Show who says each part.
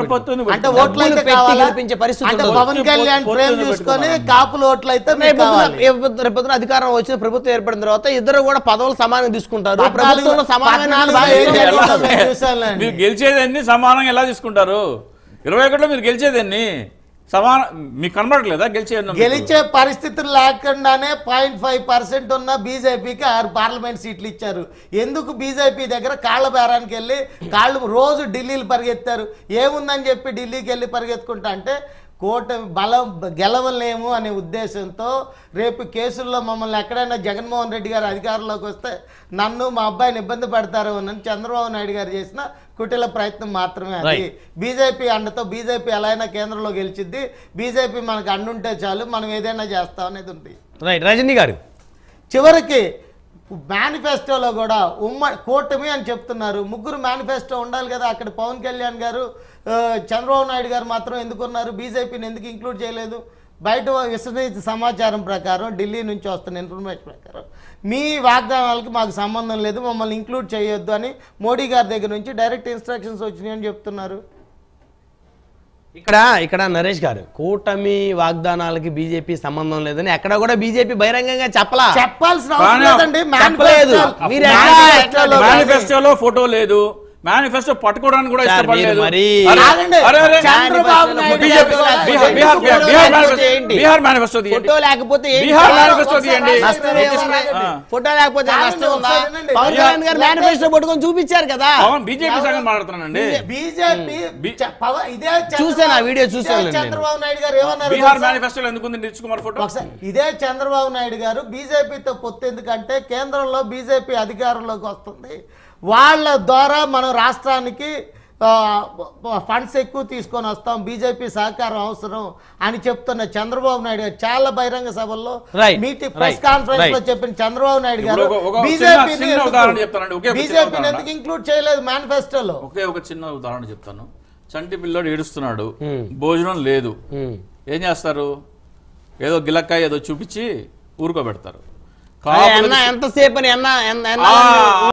Speaker 1: అంటే ఓట్లు అయితే గెలిపించే పరిస్థితి అంటే పవన్ కళ్యాణ్ ఫ్రేమ్ చూసుకొని కాపులు ఓట్లు అయితే
Speaker 2: రేపొద్దున అధికారం వచ్చిన ప్రభుత్వం ఏర్పడిన తర్వాత ఇద్దరు కూడా పదవులు సమానంగా తీసుకుంటారు. ప్రభుత్వంలో
Speaker 3: మీరు గెలిచేదాన్ని సమానంగా ఎలా తీసుకుంటారు? 21లో మీరు గెలిచేదాన్ని సమానం మీకు కనబడట్లేదా?
Speaker 1: గెలిచే పరిస్థితులు లేకుండానే 0.5% ఉన్న బీజేపీకి 6 పార్లమెంట్ సీట్లు ఇచ్చారు. ఎందుకు బీజేపీ దగ్గర కాళ్ళ బేరానికి వెళ్ళి రోజు ఢిల్లీలు పరిగెత్తారు? ఏముందని చెప్పి ఢిల్లీకి వెళ్ళి పరిగెత్తుకుంటా అంటే కూటమి బలం గెలవలేము అనే ఉద్దేశంతో రేపు కేసుల్లో మమ్మల్ని ఎక్కడైనా జగన్మోహన్ రెడ్డి గారు అధికారంలోకి వస్తే నన్ను మా అబ్బాయిని ఇబ్బంది పడతారు అని చంద్రబాబు నాయుడు గారు చేసిన కుటిల ప్రయత్నం మాత్రమే అది. బీజేపీ అండతో బీజేపీ ఎలా అయినా కేంద్రంలో గెలిచిద్ది, బీజేపీ మనకు అండుంటే చాలు, మనం ఏదైనా చేస్తాం అనేది ఉంది.
Speaker 2: రైట్ రజనీ గారు,
Speaker 1: చివరికి మేనిఫెస్టోలో కూడా కూటమి అని చెప్తున్నారు. ముగ్గురు మేనిఫెస్టో ఉండాలి కదా. అక్కడ పవన్ కళ్యాణ్ గారు చంద్రబాబు నాయుడు గారు మాత్రం ఎందుకున్నారు? బీజేపీని ఎందుకు ఇంక్లూడ్ చేయలేదు? బయట విశ్వసనీయ సమాచారం ప్రకారం ఢిల్లీ నుంచి వస్తున్న ఇన్ఫర్మేషన్ ప్రకారం మీ వాగ్దానాలకి మాకు సంబంధం లేదు, మమ్మల్ని ఇంక్లూడ్ చేయొద్దు అని మోడీ గారి దగ్గర నుంచి డైరెక్ట్ ఇన్స్ట్రక్షన్స్ వచ్చినాయని చెప్తున్నారు.
Speaker 2: ఇక్కడ నరేష్ గారు, కూటమి వాగ్దానాలకి బీజేపీ సంబంధం లేదని ఎక్కడ కూడా బీజేపీ బహిరంగంగా
Speaker 1: చెప్పాల్సిన అవసరం లేదండి.
Speaker 3: మేనిఫెస్టోలో ఫోటో లేదు, మేనిఫెస్టో పట్టుకోవడానికి కూడా ఇష్టపడలేదు. బీహార్ మేనిఫెస్టో
Speaker 2: ఫోటో లేకపోతే మేనిఫెస్టో పట్టుకొని చూపించారు కదా.
Speaker 3: బీజేపీ సంగతి మాట్లాడుతున్నానండి.
Speaker 2: చూసాను, ఆ వీడియో చూసాను.
Speaker 1: చంద్రబాబు నాయుడు గారు ఏమన్నారు?
Speaker 3: బీహార్ మేనిఫెస్టోలో ఎందుకుంది నితీష్ కుమార్ ఫోటో?
Speaker 1: ఇదే చంద్రబాబు నాయుడు గారు బీజేపీతో పొత్తు ఎందుకంటే కేంద్రంలో బీజేపీ అధికారంలోకి వస్తుంది, వాళ్ళ ద్వారా మనం రాష్ట్రానికి ఫండ్స్ ఎక్కువ తీసుకొని వస్తాం, బీజేపీ సహకారం అవసరం అని చెప్తున్న చంద్రబాబు నాయుడు గారు చాలా బహిరంగ సభల్లో మీటింగ్ ప్రెస్ కాన్ఫరెన్స్ లో చెప్పిన చంద్రబాబు నాయుడు గారు బీజేపీని ఎందుకు ఇంక్లూడ్ చేయలేదు మేనిఫెస్టోలో?
Speaker 3: ఒకే ఒక చిన్న ఉదాహరణ చెప్తాను. చంటి పిల్లోడు ఏడుస్తున్నాడు, భోజనం లేదు, ఏం చేస్తారు? ఏదో గిలక్కాయ ఏదో చూపించి ఊరుకోబెడతారు.
Speaker 2: ఎంతసేపు